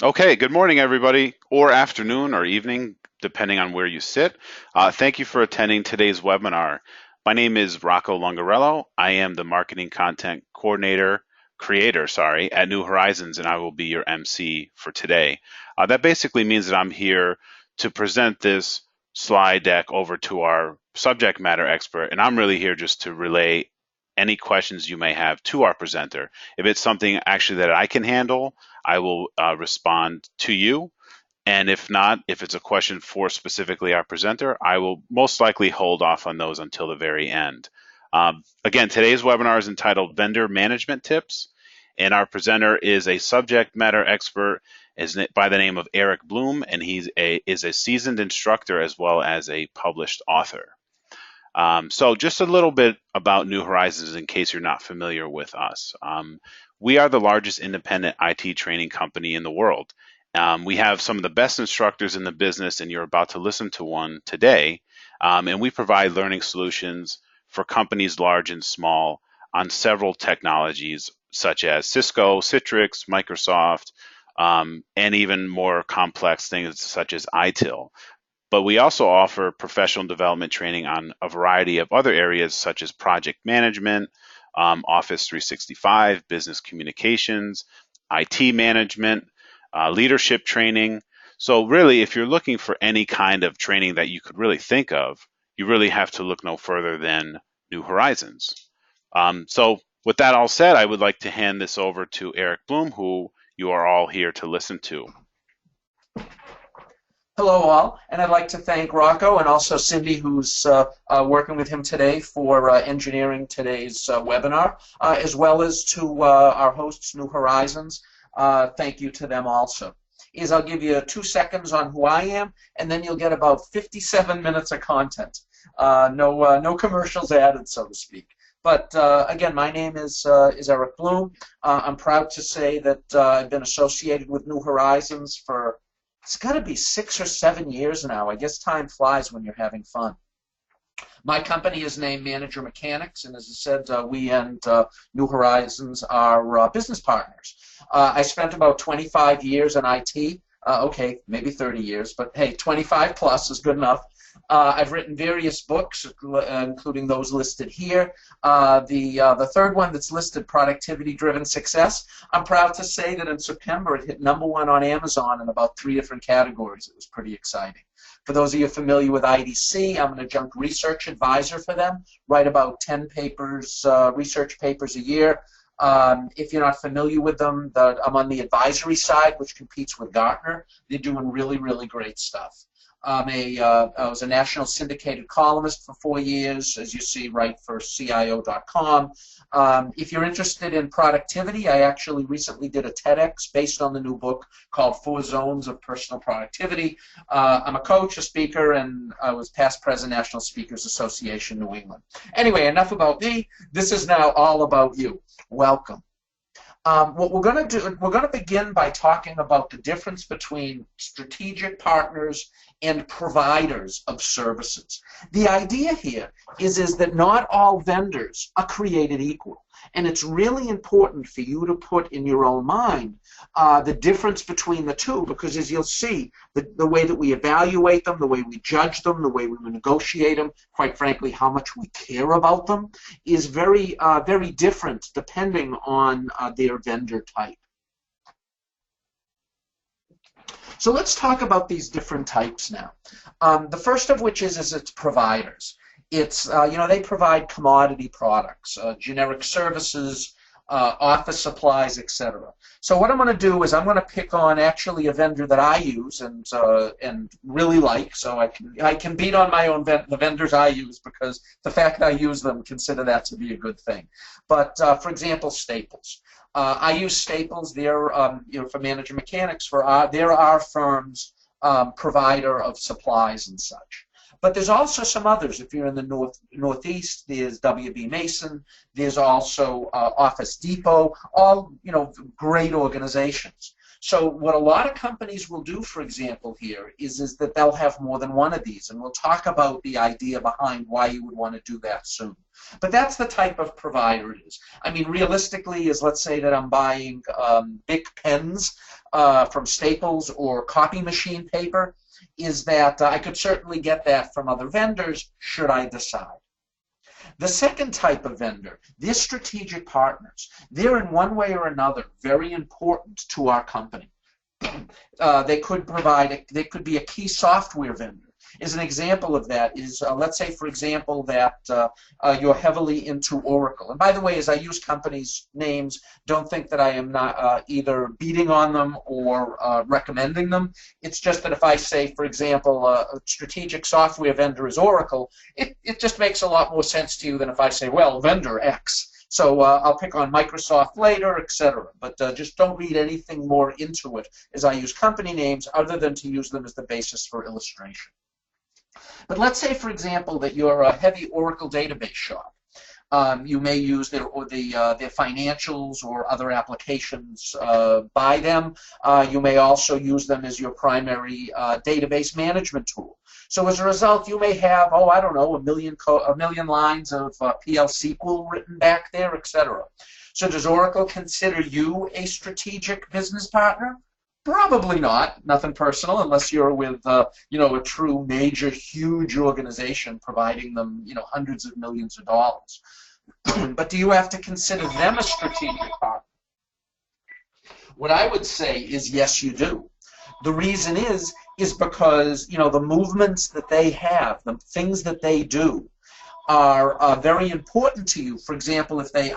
Okay, good morning, everybody, or afternoon or evening, depending on where you sit. Thank you for attending today's webinar. My name is Rocco Longarello. I am the marketing content creator, at New Horizons, and I will be your MC for today. That basically means that I'm here to present this slide deck over to our subject matter expert, and I'm really here just to relay any questions you may have to our presenter. If it's something actually that I can handle, I will respond to you. And if not, if it's a question for specifically our presenter, I will most likely hold off on those until the very end. Again, today's webinar is entitled Vendor Management Tips, and our presenter is a subject matter expert by the name of Eric Bloom, and he is a seasoned instructor as well as a published author. So just a little bit about New Horizons in case you're not familiar with us. We are the largest independent IT training company in the world. We have some of the best instructors in the business, and you're about to listen to one today. And we provide learning solutions for companies large and small on several technologies such as Cisco, Citrix, Microsoft, and even more complex things such as ITIL. But we also offer professional development training on a variety of other areas such as project management, Office 365, business communications, IT management, leadership training. So really, if you're looking for any kind of training that you could really think of, you really have to look no further than New Horizons. So with that all said, I would like to hand this over to Eric Bloom, who you are all here to listen to. Hello, all, and I'd like to thank Rocco and also Cindy, who's working with him today for engineering today's webinar, as well as to our hosts, New Horizons. Thank you to them also. I'll give you 2 seconds on who I am, and then you'll get about 57 minutes of content. No commercials added, so to speak. But again, my name is Eric Bloom. I'm proud to say that I've been associated with New Horizons for it's got to be 6 or 7 years now. I guess time flies when you're having fun. My company is named Manager Mechanics, and as I said, we and New Horizons are business partners. I spent about 25 years in IT. Okay, maybe 30 years, but hey, 25 plus is good enough. I've written various books, including those listed here. The third one that's listed, Productivity-Driven Success, I'm proud to say that in September it hit #1 on Amazon in about 3 different categories. It was pretty exciting. For those of you familiar with IDC, I'm an adjunct research advisor for them, write about 10 papers, research papers a year. If you're not familiar with them, I'm on the advisory side, which competes with Gartner. They're doing really, really great stuff. I was a national syndicated columnist for 4 years, as you see, write for CIO.com. If you're interested in productivity, I actually recently did a TEDx based on the new book called 4 Zones of Personal Productivity. I'm a coach, a speaker, and I was past president, National Speakers Association, New England. Anyway, enough about me. This is now all about you. Welcome. What we're going to do, we're going to begin by talking about the difference between strategic partners and providers of services. The idea here is that not all vendors are created equal. And it's really important for you to put in your own mind the difference between the two, because as you'll see, the way that we evaluate them, the way we judge them, the way we negotiate them, quite frankly, how much we care about them, is very, very different depending on their vendor type. So let's talk about these different types now. The first of which is its providers. It's, they provide commodity products, generic services, office supplies, etc. So what I'm going to do is I'm going to pick on actually a vendor that I use and really like, so I can beat on my own the vendors I use, because the fact that I use them, consider that to be a good thing. But for example, Staples. I use Staples. They're for Manager Mechanics. They're our firm's provider of supplies and such. But there's also some others. If you're in the Northeast, there's W.B. Mason. There's also Office Depot. All great organizations. So what a lot of companies will do, for example, here is that they'll have more than one of these, and we'll talk about the idea behind why you would want to do that soon. But that's the type of provider it is. I mean, realistically, is let's say that I'm buying big pens from Staples or copy machine paper, is that I could certainly get that from other vendors should I decide. The second type of vendor, they're strategic partners. They're in one way or another very important to our company. They could be a key software vendor. As an example of that is, let's say, for example, that you're heavily into Oracle. And by the way, as I use companies' names, don't think that I am not either beating on them or recommending them. It's just that if I say, for example, a strategic software vendor is Oracle, it just makes a lot more sense to you than if I say, well, vendor X. So I'll pick on Microsoft later, etc. But just don't read anything more into it as I use company names other than to use them as the basis for illustration. But let's say, for example, that you're a heavy Oracle database shop. You may use their financials or other applications by them. You may also use them as your primary database management tool. So as a result, you may have, oh, I don't know, a million lines of PL SQL written back there, etc. So does Oracle consider you a strategic business partner? Probably not. Nothing personal, unless you're with, you know, a true major, huge organization providing them, you know, hundreds of millions of dollars. But do you have to consider them a strategic partner? What I would say is yes, you do. The reason is because, you know, the movements that they have, the things that they do, are very important to you. For example, if they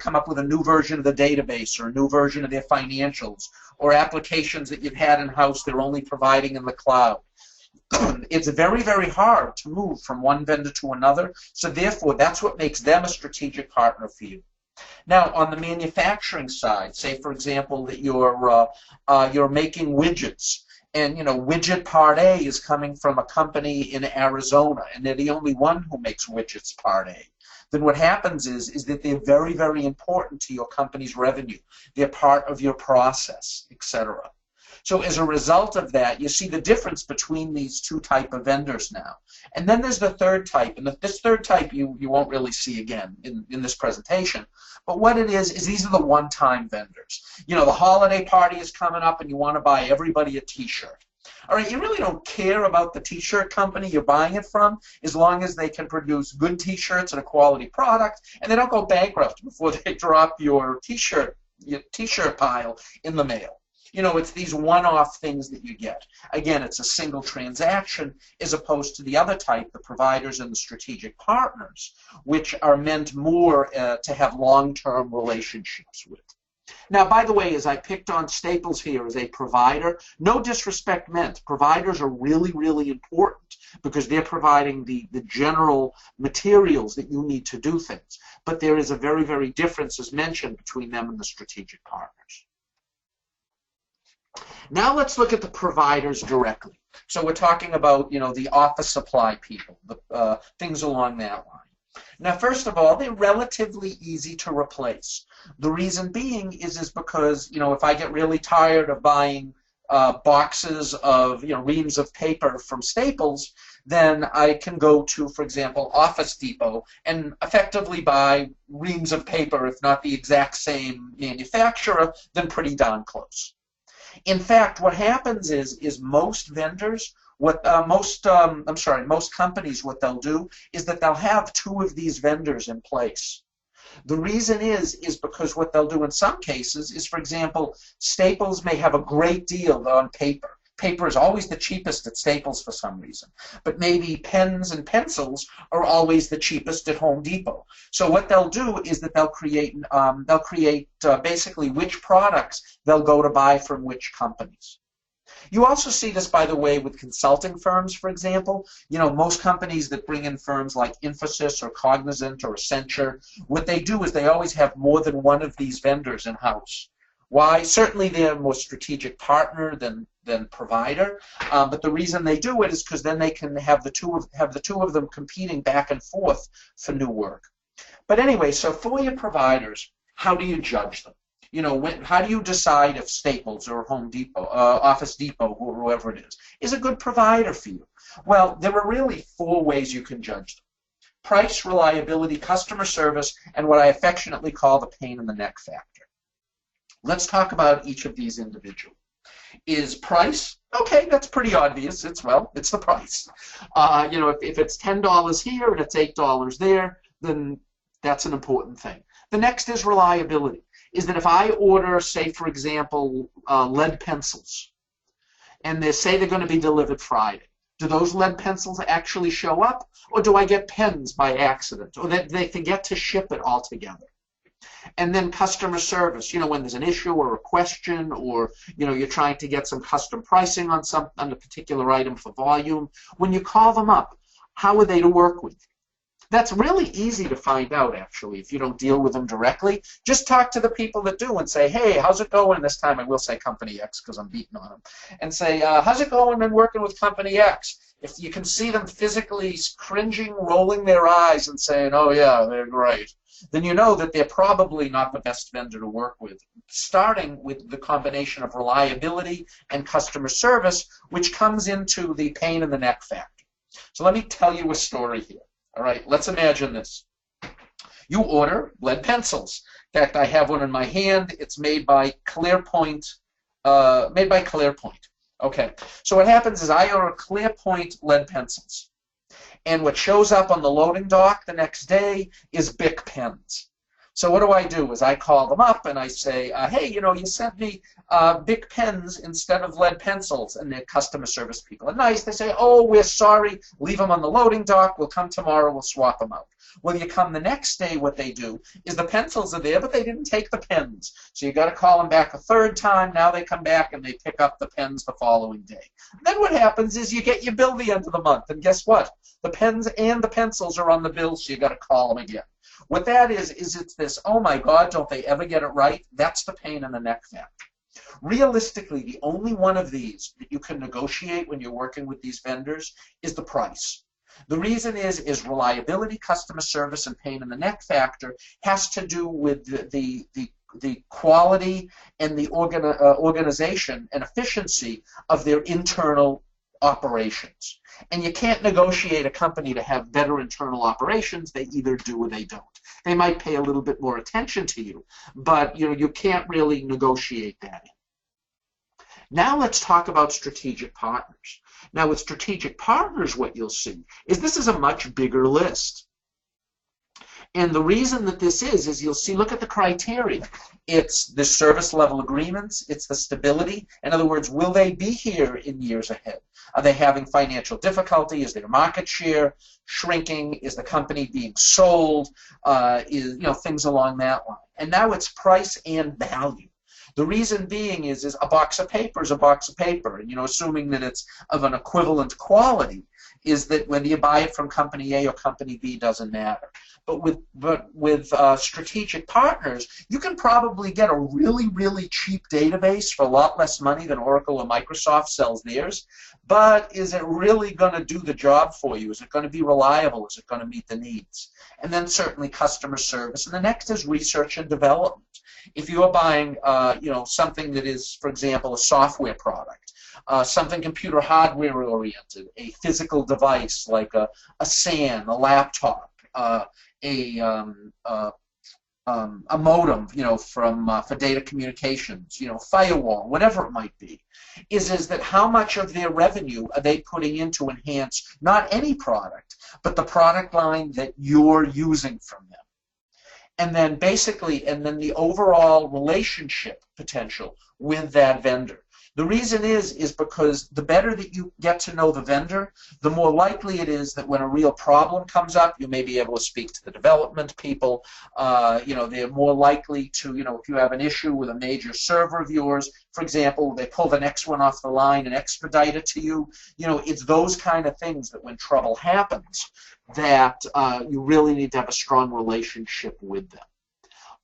come up with a new version of the database or a new version of their financials or applications that you've had in-house they're only providing in the cloud. It's very, very hard to move from one vendor to another, so therefore that's what makes them a strategic partner for you. Now, on the manufacturing side, say, for example, that you're making widgets, and, you know, widget part A is coming from a company in Arizona, and they're the only one who makes widgets part A. Then what happens is that they're very, very important to your company's revenue. They're part of your process, etc. So as a result of that, you see the difference between these two type of vendors now. And then there's the third type, and this third type you won't really see again in this presentation. But what it is these are the one-time vendors. You know, the holiday party is coming up and you want to buy everybody a t-shirt. All right, you really don't care about the t-shirt company you're buying it from as long as they can produce good t-shirts and a quality product, and they don't go bankrupt before they drop your t-shirt pile in the mail. You know, it's these one-off things that you get. Again, it's a single transaction as opposed to the other type, the providers and the strategic partners, which are meant more to have long-term relationships with. Now, by the way, as I picked on Staples here as a provider, no disrespect meant. Providers are really, really important because they're providing the general materials that you need to do things. But there is a very, very difference, as mentioned, between them and the strategic partners. Now let's look at the providers directly. So we're talking about, you know, the office supply people, the things along that line. Now, first of all, they're relatively easy to replace. The reason being is because, you know, if I get really tired of buying boxes of, you know, reams of paper from Staples, then I can go to, for example, Office Depot and effectively buy reams of paper, if not the exact same manufacturer, then pretty darn close. In fact, what happens is most vendors, most companies, what they'll do is that they'll have two of these vendors in place. The reason is because what they'll do in some cases is, for example, Staples may have a great deal on paper. Paper is always the cheapest at Staples for some reason, but maybe pens and pencils are always the cheapest at Home Depot. So what they'll do is that they'll create basically which products they'll go to buy from which companies. You also see this, by the way, with consulting firms, for example. You know, most companies that bring in firms like Infosys or Cognizant or Accenture, what they do is they always have more than one of these vendors in-house. Why? Certainly they're a more strategic partner than provider, but the reason they do it is because then they can have the two of them competing back and forth for new work. But anyway, so for your providers, how do you judge them? How do you decide if Staples or Home Depot, Office Depot, or whoever it is a good provider for you? Well, there are really four ways you can judge them: price, reliability, customer service, and what I affectionately call the pain in the neck factor. Let's talk about each of these individually. Is price? Okay, that's pretty obvious. It's the price. If it's $10 here and it's $8 there, then that's an important thing. The next is reliability. Is that if I order, say, for example, lead pencils, and they say they're going to be delivered Friday, do those lead pencils actually show up, or do I get pens by accident, or that they forget to ship it altogether? And then customer service, when there's an issue or a question, or you're trying to get some custom pricing on a particular item for volume, when you call them up, how are they to work with? That's really easy to find out, actually, if you don't deal with them directly. Just talk to the people that do and say, hey, how's it going? This time I will say Company X because I'm beating on them. And say, how's it going and working with Company X? If you can see them physically cringing, rolling their eyes and saying, oh, yeah, they're great, then you know that they're probably not the best vendor to work with, starting with the combination of reliability and customer service, which comes into the pain in the neck factor. So let me tell you a story here. All right, let's imagine this. You order lead pencils. In fact, I have one in my hand. It's made by Clearpoint. Okay, so what happens is I order Clearpoint lead pencils. And what shows up on the loading dock the next day is Bic pens. So what do? Is I call them up and I say, hey, you sent me Bic pens instead of lead pencils. And their customer service people are nice. They say, oh, we're sorry. Leave them on the loading dock. We'll come tomorrow. We'll swap them out. Well, you come the next day, what they do is the pencils are there, but they didn't take the pens. So you got to call them back a third time. Now they come back and they pick up the pens the following day. Then what happens is you get your bill the end of the month. And guess what? The pens and the pencils are on the bill, so you got to call them again. What that is it's this, oh my God, don't they ever get it right? That's the pain in the neck factor. Realistically, the only one of these that you can negotiate when you're working with these vendors is the price. The reason is reliability, customer service, and pain in the neck factor has to do with the quality and the organization and efficiency of their internal operations. And you can't negotiate a company to have better internal operations. They either do or they don't. They might pay a little bit more attention to you, but you can't really negotiate that in. Now let's talk about strategic partners. Now with strategic partners, what you'll see is this is a much bigger list. And the reason that this is you'll see, look at the criteria. It's the service level agreements. It's the stability. In other words, will they be here in years ahead? Are they having financial difficulty? Is their market share shrinking? Is the company being sold? Things along that line. And now it's price and value. The reason being is a box of paper is a box of paper. And, assuming that it's of an equivalent quality, is that whether you buy it from Company A or Company B doesn't matter. But with strategic partners, you can probably get a really, really cheap database for a lot less money than Oracle or Microsoft sells theirs. But is it really going to do the job for you? Is it going to be reliable? Is it going to meet the needs? And then certainly customer service. And the next is research and development. If you are buying, something that is, for example, a software product, something computer hardware oriented, a physical device like a SAN, a laptop, a modem, for data communications, firewall, whatever it might be, is that how much of their revenue are they putting in to enhance not any product, but the product line that you're using from them. And then the overall relationship potential with that vendor. The reason is because the better that you get to know the vendor, the more likely it is that when a real problem comes up, you may be able to speak to the development people. They're more likely to, if you have an issue with a major server of yours, for example, they pull the next one off the line and expedite it to you. It's those kind of things that when trouble happens, that you really need to have a strong relationship with them.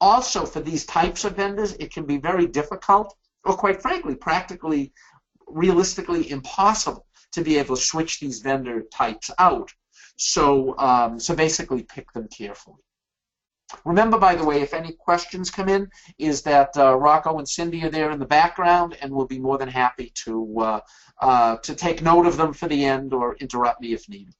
Also, for these types of vendors, it can be very difficult, or quite frankly, practically, realistically impossible to be able to switch these vendor types out. So basically pick them carefully. Remember, by the way, if any questions come in, is that Rocco and Cindy are there in the background, and we'll be more than happy to take note of them for the end or interrupt me if needed.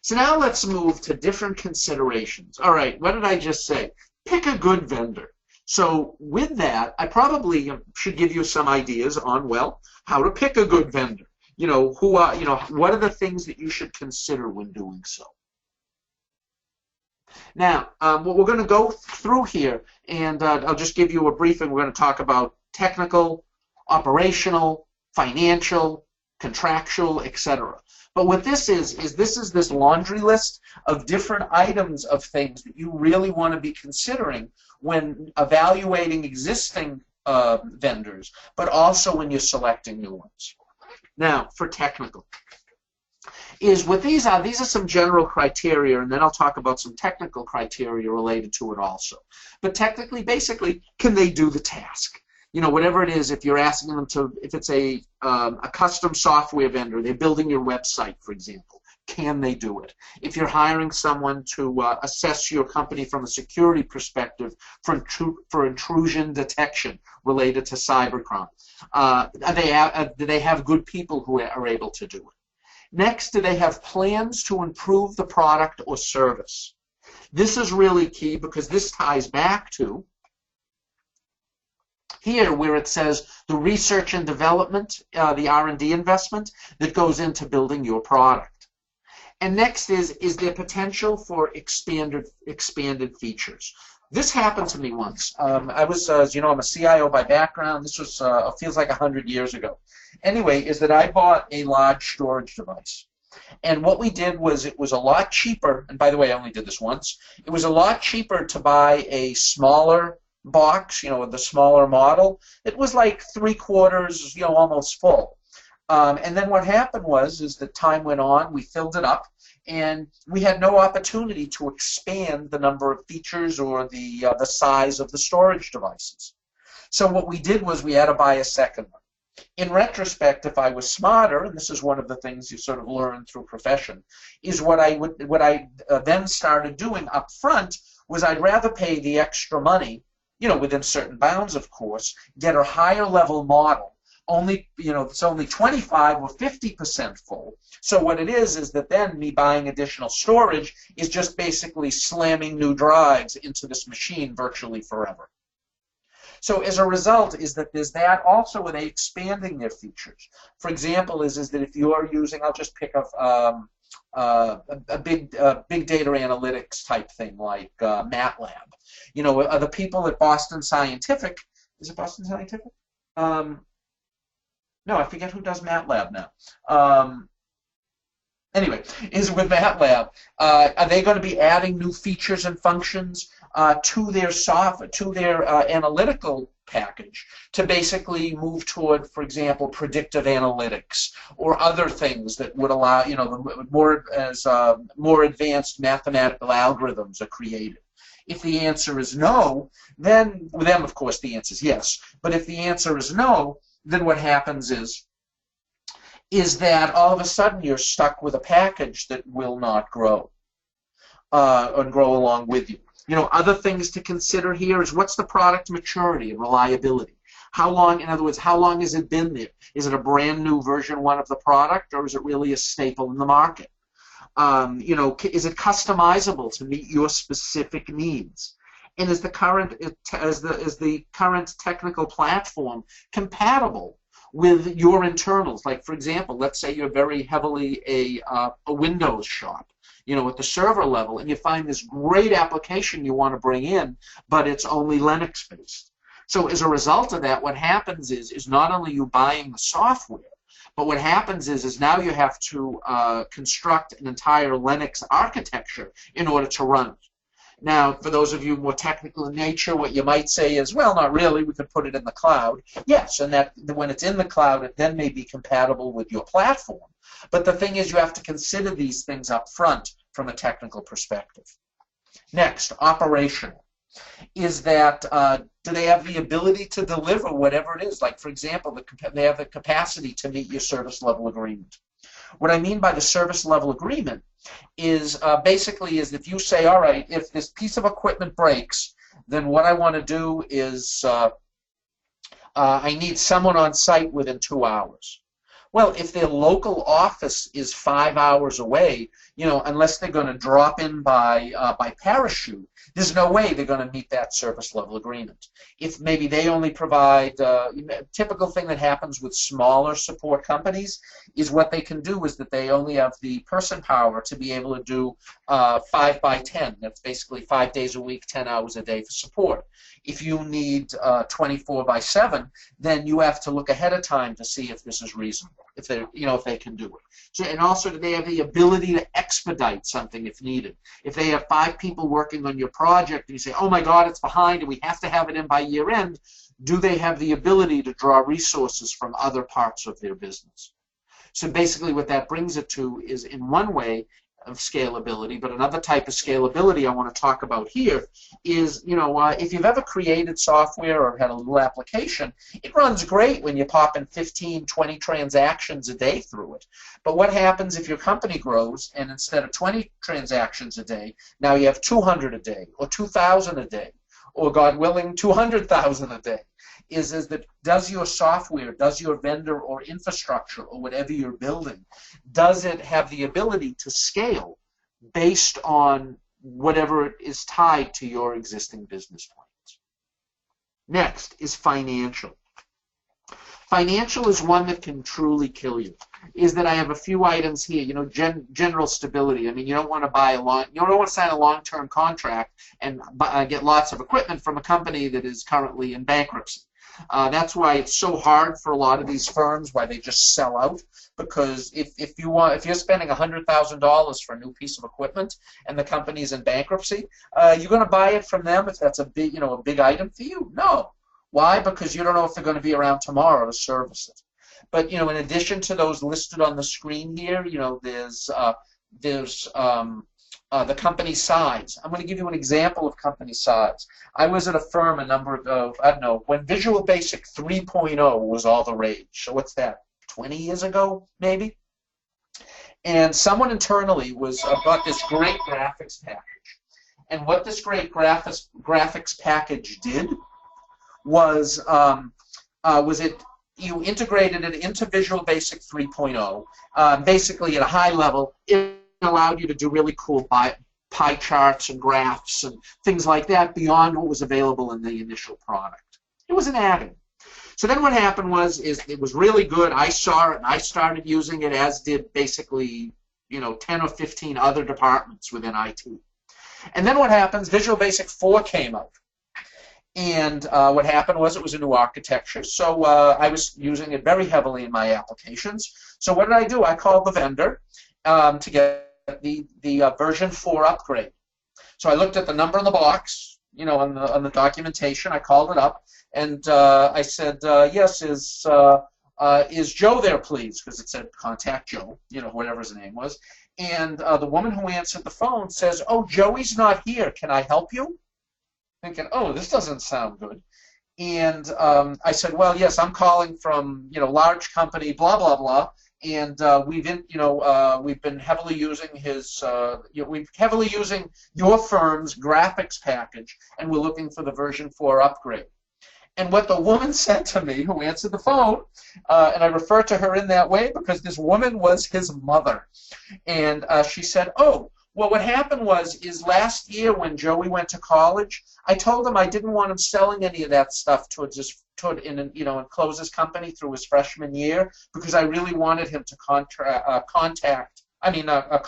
So now let's move to different considerations. All right, what did I just say? Pick a good vendor. So with that, I probably should give you some ideas on, well, how to pick a good vendor. What are the things that you should consider when doing so? Now, what we're going to go through here, and I'll just give you a briefing. We're going to talk about technical, operational, financial, contractual, etc. But what this is this laundry list of different items of things that you really want to be considering when evaluating existing vendors, but also when you're selecting new ones. Now, for technical, these are some general criteria, and then I'll talk about some technical criteria related to it also. But technically, basically, can they do the task? Whatever it is, if you're asking them to, if it's a custom software vendor, they're building your website, for example, can they do it? If you're hiring someone to assess your company from a security perspective for intrusion detection related to cybercrime, do they have good people who are able to do it? Next, do they have plans to improve the product or service? This is really key because this ties back to here where it says the research and development, the R&D investment that goes into building your product. And next is there potential for expanded features? This happened to me once. I was, as you know, I'm a CIO by background. This was feels like 100 years ago. Anyway, is that I bought a large storage device. And what we did was it was a lot cheaper, and by the way, I only did this once. It was a lot cheaper to buy a smaller box, the smaller model. It was like 3/4, almost full. And then what happened was that time went on, we filled it up, and we had no opportunity to expand the number of features or the size of the storage devices. So what we did was we had to buy a second one. In retrospect, if I was smarter, and this is one of the things you sort of learn through profession, is what I then started doing up front was I'd rather pay the extra money, within certain bounds, of course, get a higher level model. It's only 25 or 50% full. So what it is that then me buying additional storage is just basically slamming new drives into this machine virtually forever. So as a result is that there's that also with they expanding their features. For example, is that if you are using, I'll just pick up a big data analytics type thing like MATLAB. The people at Boston Scientific, is it Boston Scientific? No, I forget who does MATLAB now. Anyway, is with MATLAB, are they going to be adding new features and functions to their software, to their analytical package to basically move toward, for example, predictive analytics or other things that would allow, more advanced mathematical algorithms are created? If the answer is no, then with them, of course, the answer is yes. But if the answer is no, then what happens is that all of a sudden you're stuck with a package that will not grow and grow along with you. Other things to consider here is what's the product maturity and reliability? How long, in other words, how long has it been there? Is it a brand new version 1 of the product, or is it really a staple in the market? Is it customizable to meet your specific needs? And is the current technical platform compatible with your internals? Like, for example, let's say you're very heavily a Windows shop, at the server level, and you find this great application you want to bring in, but it's only Linux-based. So as a result of that, what happens is not only you buying the software, but what happens is now you have to construct an entire Linux architecture in order to run it. Now, for those of you more technical in nature, what you might say is, well, not really, we could put it in the cloud. Yes, and that when it's in the cloud, it then may be compatible with your platform. But the thing is, you have to consider these things up front from a technical perspective. Next, operational. Is that, do they have the ability to deliver whatever it is? Like, for example, they have the capacity to meet your service level agreement. What I mean by the service level agreement is basically is if you say, all right, if this piece of equipment breaks, then what I want to do is I need someone on site within 2 hours. Well, if their local office is 5 hours away, unless they're going to drop in by parachute, there's no way they're going to meet that service level agreement. If maybe they only provide, typical thing that happens with smaller support companies is what they can do is that they only have the person power to be able to do 5 by 10. That's basically 5 days a week, 10 hours a day for support. If you need 24 by 7, then you have to look ahead of time to see if this is reasonable, if they, if they can do it. So, and also, do they have the ability to expedite something if needed? If they have 5 people working on your project and you say, oh my God, it's behind and we have to have it in by year end, do they have the ability to draw resources from other parts of their business? So basically what that brings it to is, in one way, of scalability, but another type of scalability I want to talk about here is, if you've ever created software or had a little application, it runs great when you pop in 15, 20 transactions a day through it. But what happens if your company grows and instead of 20 transactions a day, now you have 200 a day or 2,000 a day or, God willing, 200,000 a day? Is that does your software, does your vendor or infrastructure or whatever you're building, does it have the ability to scale based on whatever is tied to your existing business plans? Next is financial. Financial is one that can truly kill you. Is that I have a few items here. General stability. I mean, you don't want to sign a long-term contract and get lots of equipment from a company that is currently in bankruptcy. That's why it's so hard for a lot of these firms, why they just sell out. Because if you're spending $100,000 for a new piece of equipment and the company's in bankruptcy, you're going to buy it from them if that's a big item for you? No. Why? Because you don't know if they're going to be around tomorrow to service it. But in addition to those listed on the screen here, there's the company size. I'm going to give you an example of company size. I was at a firm when Visual Basic 3.0 was all the rage. So what's that, 20 years ago, maybe? And someone internally bought this great graphics package. And what this great graphics package did was you integrated it into Visual Basic 3.0. Basically, at a high level, it allowed you to do really cool pie charts and graphs and things like that beyond what was available in the initial product. It was an add-in. So then what happened was it was really good. I saw it and I started using it, as did basically 10 or 15 other departments within IT. And then what happens? Visual Basic 4 came out. And what happened was it was a new architecture, so I was using it very heavily in my applications. So what did I do? I called the vendor to get the version 4 upgrade. So I looked at the number on the box, on the documentation. I called it up, and I said, yes, is Joe there, please? Because it said contact Joe, whatever his name was. And the woman who answered the phone says, oh, Joey's not here. Can I help you? Thinking, oh, this doesn't sound good. And I said, well, yes, I'm calling from, large company, blah, blah, blah. And we've been heavily using we're heavily using your firm's graphics package, and we're looking for the version 4 upgrade. And what the woman said to me, who answered the phone, and I refer to her in that way because this woman was his mother, and she said, oh, well, what happened is last year when Joey went to college, I told him I didn't want him selling any of that stuff and close his company through his freshman year because I really wanted him to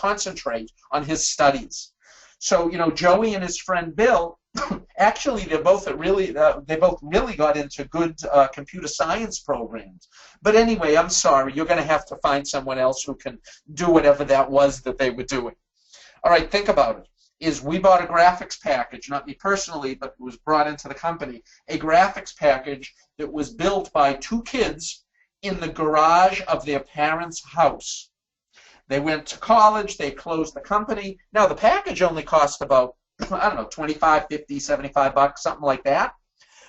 concentrate on his studies. So, Joey and his friend Bill, actually, they both really got into good computer science programs. But anyway, I'm sorry, you're going to have to find someone else who can do whatever that was that they were doing. All right, think about it. We bought a graphics package, not me personally, but it was brought into the company, a graphics package that was built by 2 kids in the garage of their parents' house. They went to college, they closed the company. Now, the package only cost about, I don't know, $25, $50, $75, something like that.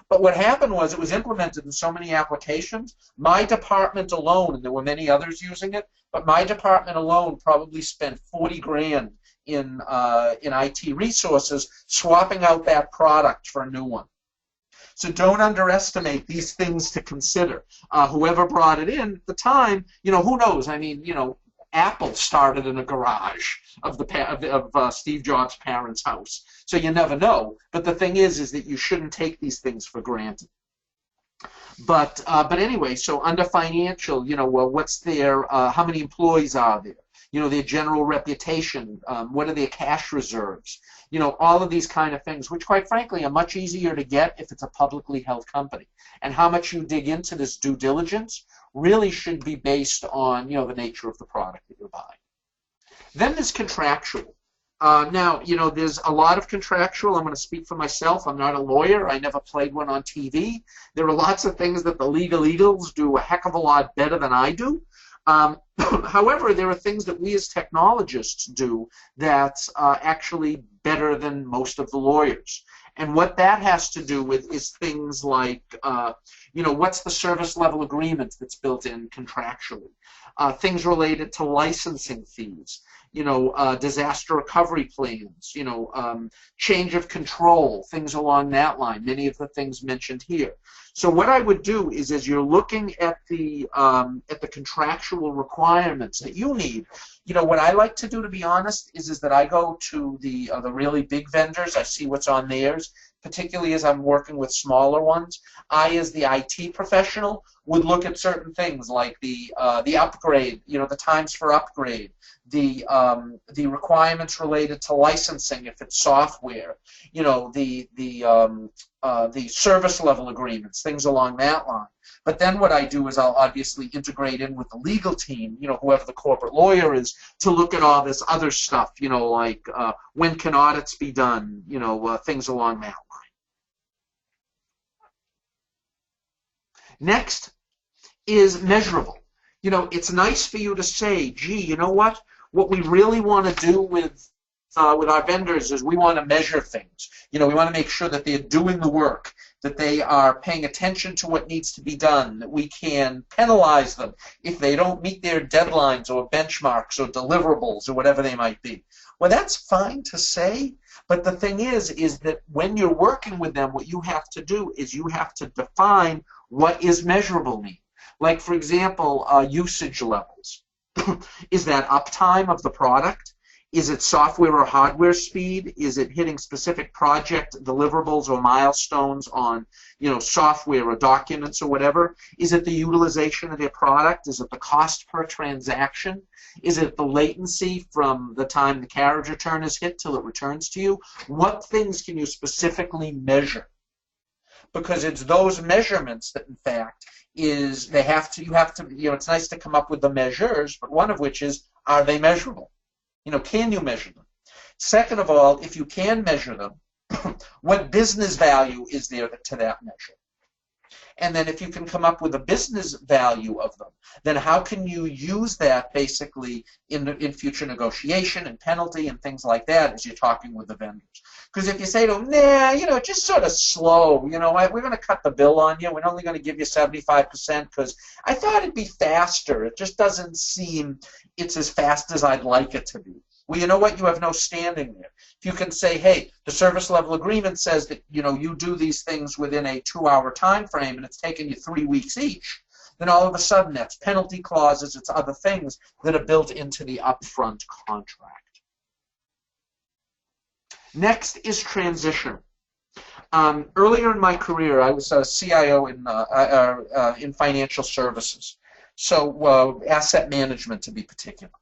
But what happened was it was implemented in so many applications, my department alone, and there were many others using it, but my department alone probably spent 40 grand in IT resources swapping out that product for a new one. So don't underestimate these things to consider. Whoever brought it in at the time, who knows? I mean, Apple started in a garage of Steve Jobs' parents' house. So you never know. But the thing is that you shouldn't take these things for granted. But anyway, so under financial, well, what's their, how many employees are there? Their general reputation, what are their cash reserves? All of these kind of things, which quite frankly are much easier to get if it's a publicly held company. And how much you dig into this due diligence really should be based on, the nature of the product that you're buying. Then there's contractual. Now, there's a lot of contractual. I'm going to speak for myself. I'm not a lawyer. I never played one on TV. There are lots of things that the legal eagles do a heck of a lot better than I do. However, there are things that we as technologists do that's actually better than most of the lawyers. And what that has to do with is things like, what's the service level agreement that's built in contractually? Things related to licensing fees, disaster recovery plans, change of control, things along that line, many of the things mentioned here. So what I would do is, as you're looking at the contractual requirements that you need, what I like to do, to be honest, is that I go to the really big vendors. I see what's on theirs, particularly as I'm working with smaller ones. I, as the IT professional, would look at certain things like the upgrade, the times for upgrade, the requirements related to licensing if it's software, the service level agreements, things along that line. But then what I do is I'll obviously integrate in with the legal team, whoever the corporate lawyer is, to look at all this other stuff, like when can audits be done, things along that line. Next is measurable. It's nice for you to say, gee, you know what? What we really want to do with our vendors is we want to measure things. We want to make sure that they're doing the work, that they are paying attention to what needs to be done, that we can penalize them if they don't meet their deadlines or benchmarks or deliverables or whatever they might be. Well, that's fine to say, but the thing is that when you're working with them, what you have to do is you have to define what is measurable mean. Like, for example, usage levels. Is that uptime of the product? Is it software or hardware speed? Is it hitting specific project deliverables or milestones on, software or documents or whatever? Is it the utilization of their product? Is it the cost per transaction? Is it the latency from the time the carriage return is hit till it returns to you? What things can you specifically measure? Because it's those measurements that, in fact, it's nice to come up with the measures, but one of which is, are they measurable? Can you measure them? Second of all, if you can measure them, what business value is there to that measure? And then if you can come up with a business value of them, then how can you use that basically in future negotiation and penalty and things like that as you're talking with the vendors? Because if you say to them, nah, just sort of slow, we're going to cut the bill on you. We're only going to give you 75% because I thought it'd be faster. It just doesn't seem it's as fast as I'd like it to be. Well, you know what? You have no standing there. If you can say, hey, the service level agreement says that, you do these things within a 2-hour time frame and it's taken you 3 weeks each, then all of a sudden that's penalty clauses, it's other things that are built into the upfront contract. Next is transition. Earlier in my career, I was a CIO in financial services, so asset management to be particular.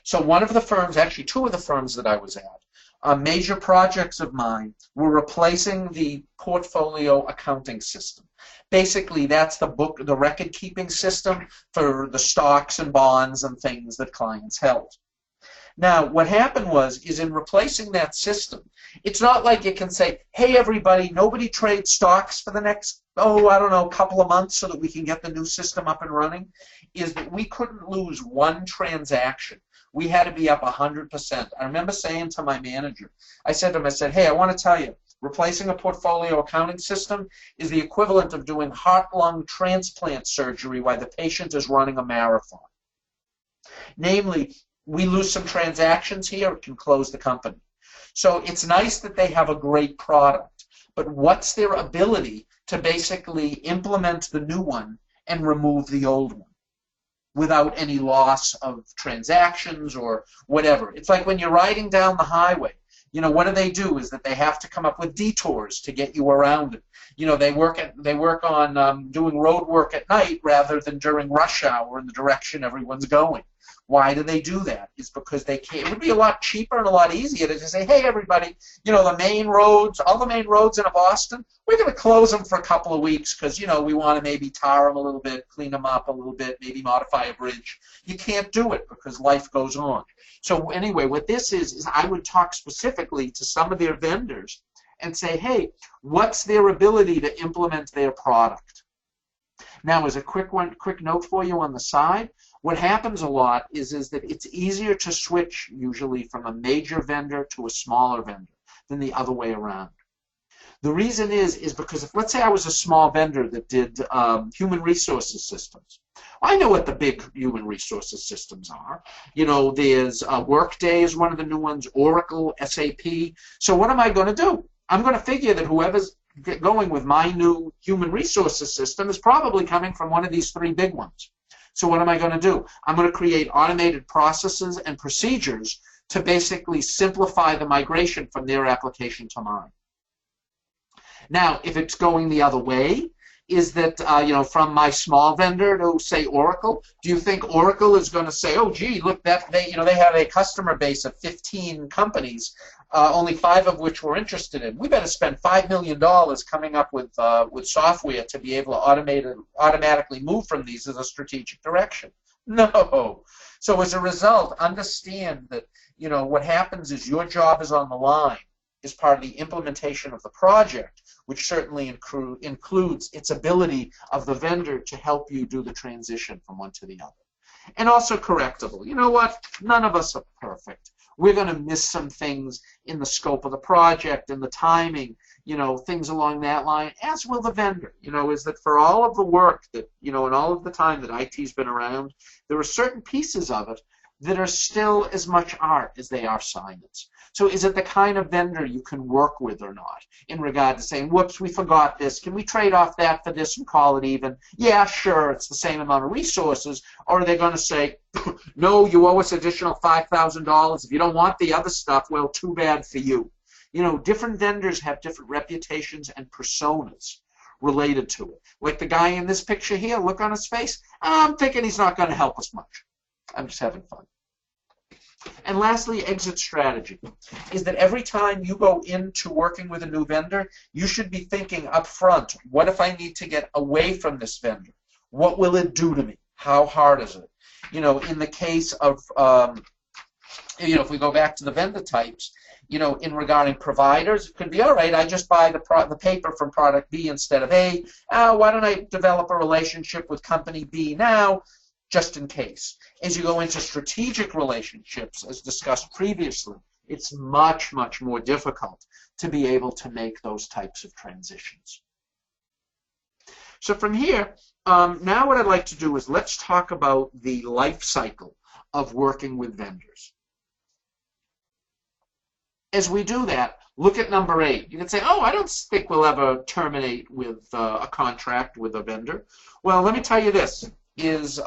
So one of the firms, actually two of the firms that I was at, major projects of mine were replacing the portfolio accounting system. Basically, that's the record-keeping system for the stocks and bonds and things that clients held. Now, what happened is in replacing that system, it's not like you can say, hey, everybody, nobody trade stocks for the next, couple of months so that we can get the new system up and running, is that we couldn't lose one transaction. We had to be up 100%. I remember saying to my manager, I said to him, hey, I want to tell you, replacing a portfolio accounting system is the equivalent of doing heart-lung transplant surgery while the patient is running a marathon. Namely, we lose some transactions here, it can close the company. So it's nice that they have a great product, but what's their ability to basically implement the new one and remove the old one without any loss of transactions or whatever? It's like when you're riding down the highway. You know, what do is that they have to come up with detours to get you around it. You know, they work on doing road work at night rather than during rush hour in the direction everyone's going. Why do they do that? It's because they can't. It would be a lot cheaper and a lot easier to just say, hey, everybody, you know, the main roads, all the main roads in Boston, we're going to close them for a couple of weeks because, you know, we want to maybe tar them a little bit, clean them up a little bit, maybe modify a bridge. You can't do it because life goes on. So anyway, what this is I would talk specifically to some of their vendors and say, hey, what's their ability to implement their product? Now, as a quick note for you on the side, what happens a lot is that it's easier to switch usually from a major vendor to a smaller vendor than the other way around. The reason is because if, let's say I was a small vendor that did human resources systems. I know what the big human resources systems are. You know, there's Workday is one of the new ones, Oracle, SAP. So what am I going to do? I'm going to figure that whoever's going with my new human resources system is probably coming from one of these three big ones. So what am I going to do? I'm going to create automated processes and procedures to basically simplify the migration from their application to mine. Now, if it's going the other way, is that, you know, from my small vendor to, say, Oracle, do you think Oracle is going to say, oh, gee, look, they have a customer base of 15 companies, only 5 of which we're interested in. We better spend $5 million coming up with software to be able to automatically move from these as a strategic direction. No. So as a result, understand that, you know, what happens is your job is on the line as part of the implementation of the project, which certainly includes its ability of the vendor to help you do the transition from one to the other. And also correctable. You know what? None of us are perfect. We're going to miss some things in the scope of the project and the timing, you know, things along that line, as will the vendor. You know, is that for all of the work that, you know, and all of the time that IT's been around, there are certain pieces of it that are still as much art as they are science. So is it the kind of vendor you can work with or not in regard to saying, whoops, we forgot this. Can we trade off that for this and call it even? Yeah, sure, it's the same amount of resources. Or are they going to say, no, you owe us additional $5,000. If you don't want the other stuff, well, too bad for you. You know, different vendors have different reputations and personas related to it. Like the guy in this picture here, look on his face. I'm thinking he's not going to help us much. I'm just having fun. And lastly, exit strategy is that every time you go into working with a new vendor, you should be thinking up front, what if I need to get away from this vendor? What will it do to me? How hard is it? You know, in the case of, you know, if we go back to the vendor types, you know, in regarding providers, it could be, all right, I just buy the paper from product B instead of A. Why don't I develop a relationship with company B now? Just in case. As you go into strategic relationships, as discussed previously, it's much, much more difficult to be able to make those types of transitions. So from here, now what I'd like to do is let's talk about the life cycle of working with vendors. As we do that, look at number 8. You can say, oh, I don't think we'll ever terminate with a contract with a vendor. Well, let me tell you this. Is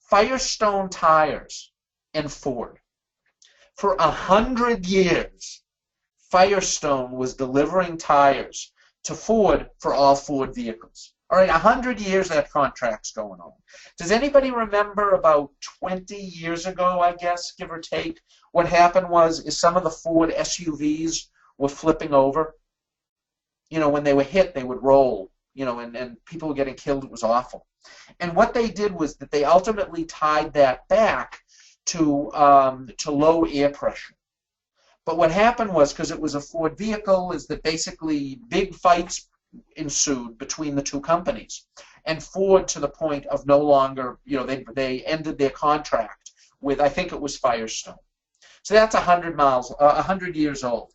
Firestone Tires and Ford. For 100 years, Firestone was delivering tires to Ford for all Ford vehicles. All right, 100 years that contract's going on. Does anybody remember about 20 years ago, I guess, give or take, what happened is some of the Ford SUVs were flipping over? You know, when they were hit, they would roll, you know, and people were getting killed. It was awful. And what they did was that they ultimately tied that back to low air pressure. But what happened was, because it was a Ford vehicle, is that basically big fights ensued between the two companies. And Ford, to the point of no longer, you know, they ended their contract with, I think it was Firestone. So that's 100 years old.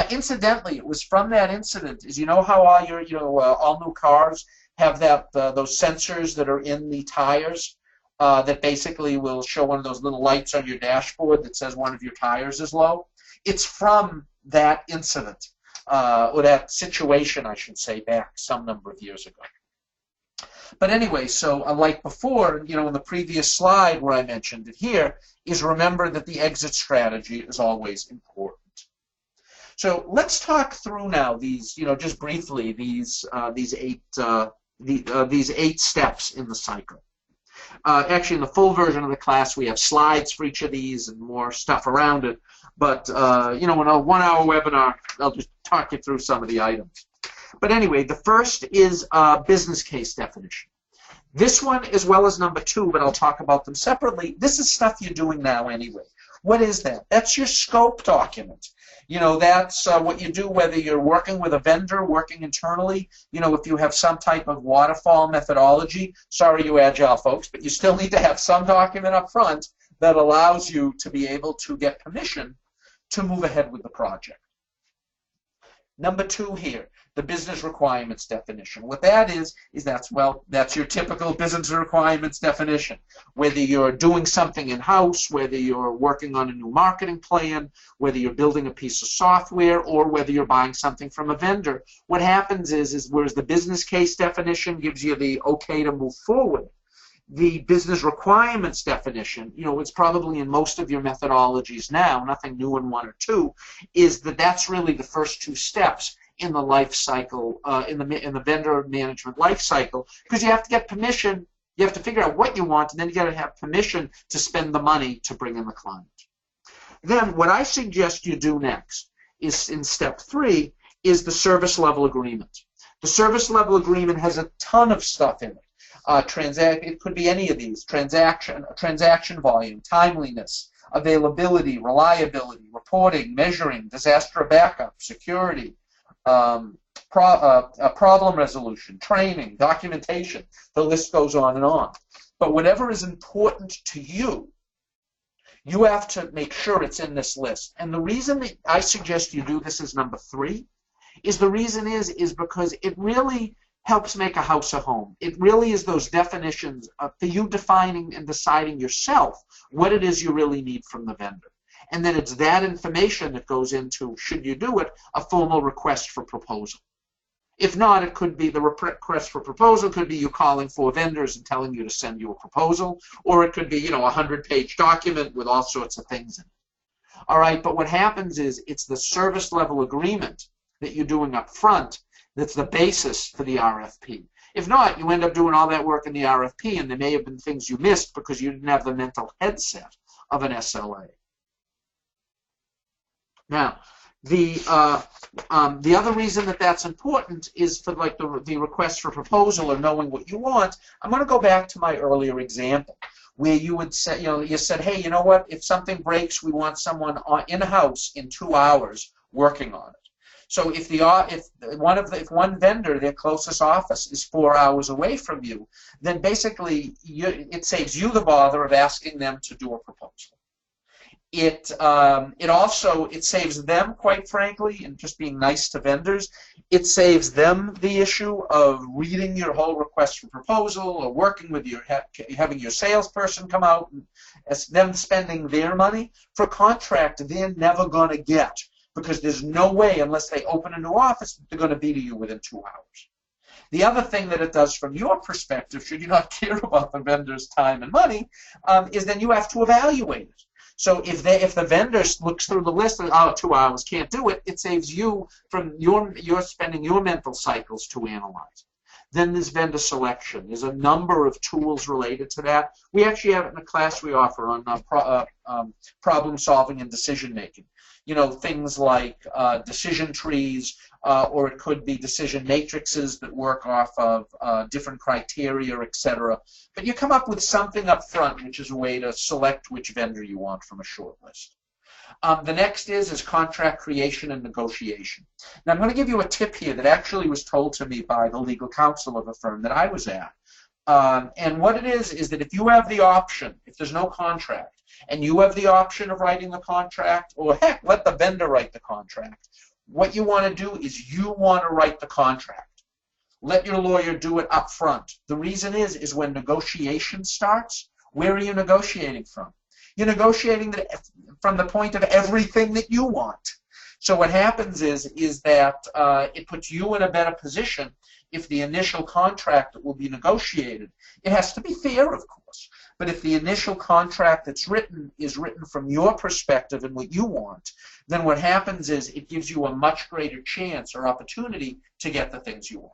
Incidentally, it was from that incident, is you know how all your, all new cars have those sensors that are in the tires? that basically will show one of those little lights on your dashboard that says one of your tires is low. It's from that incident, or that situation, I should say, back some number of years ago. But anyway, so like before, in the previous slide where I mentioned it here, is remember that the exit strategy is always important. So let's talk through now these, just briefly, these 8 steps in the cycle. Actually, in the full version of the class, we have slides for each of these and more stuff around it. But, in a 1-hour webinar, I'll just talk you through some of the items. But anyway, the first is business case definition. This one, as well as number 2, but I'll talk about them separately. This is stuff you're doing now anyway. What is that? That's your scope document. That's what you do whether you're working with a vendor, working internally. If you have some type of waterfall methodology, sorry you Agile folks, but you still need to have some document up front that allows you to be able to get permission to move ahead with the project. Number 2 here, the business requirements definition. What that is that's your typical business requirements definition. Whether you're doing something in-house, whether you're working on a new marketing plan, whether you're building a piece of software, or whether you're buying something from a vendor, what happens is whereas the business case definition gives you the okay to move forward, the business requirements definition, it's probably in most of your methodologies now, nothing new in 1 or 2, is that's really the first 2 steps in the life cycle, in the vendor management life cycle, because you have to get permission, you have to figure out what you want, and then you got to have permission to spend the money to bring in the client. Then what I suggest you do next is in step 3 is the service level agreement. The service level agreement has a ton of stuff in it. It could be any of these: transaction volume, timeliness, availability, reliability, reporting, measuring, disaster backup, security, problem resolution, training, documentation. The list goes on and on. But whatever is important to you, you have to make sure it's in this list. And the reason that I suggest you do this as number 3 is because it really helps make a house a home. It really is those definitions for you defining and deciding yourself what it is you really need from the vendor. And then it's that information that goes into, should you do it, a formal request for proposal. If not, it could be the request for proposal could be you calling 4 vendors and telling you to send you a proposal, or it could be, a 100-page document with all sorts of things in it. All right, but what happens is it's the service level agreement that you're doing up front that's the basis for the RFP. If not, you end up doing all that work in the RFP, and there may have been things you missed because you didn't have the mental headset of an SLA. Now, the other reason that that's important is for like the request for proposal or knowing what you want. I'm going to go back to my earlier example where you would say, you said, hey, you know what? If something breaks, we want someone in-house in 2 hours working on it. So if one vendor, their closest office, is 4 hours away from you, then basically it saves you the bother of asking them to do a proposal. It saves them, quite frankly, and just being nice to vendors, it saves them the issue of reading your whole request for proposal or working with having your salesperson come out and them spending their money for a contract they're never going to get, because there's no way, unless they open a new office, they're going to be to you within 2 hours. The other thing that it does from your perspective, should you not care about the vendor's time and money, is then you have to evaluate it. So if the vendor looks through the list and 2 hours can't do it, it saves you from your spending your mental cycles to analyze. Then there's vendor selection. There's a number of tools related to that. We actually have it in a class we offer on problem solving and decision making. Things like decision trees, or it could be decision matrices that work off of different criteria, etc. But you come up with something up front, which is a way to select which vendor you want from a short list. The next is contract creation and negotiation. Now, I'm going to give you a tip here that actually was told to me by the legal counsel of a firm that I was at. And what it is that if you have the option, if there's no contract, and you have the option of writing the contract, or heck, let the vendor write the contract, what you want to do is you want to write the contract. Let your lawyer do it up front. The reason is when negotiation starts, Where are you negotiating from? You're negotiating from the point of everything that you want. So what happens is that it puts you in a better position if the initial contract that will be negotiated. It has to be fair, of course, but if the initial contract that's written is written from your perspective and what you want, then what happens is it gives you a much greater chance or opportunity to get the things you want.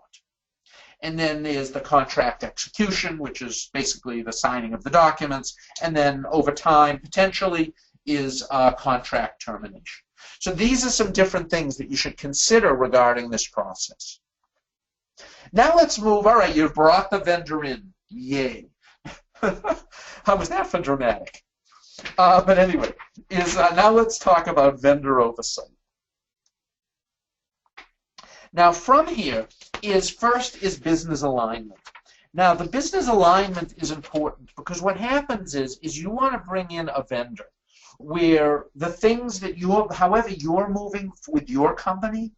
And then there's the contract execution, which is basically the signing of the documents, and then over time, potentially, is contract termination. So these are some different things that you should consider regarding this process. Now let's move. All right, you've brought the vendor in. Yay. How was that for dramatic? But anyway, now let's talk about vendor oversight. Now from here first is business alignment. Now the business alignment is important because what happens is you want to bring in a vendor where the things that however you're moving with your company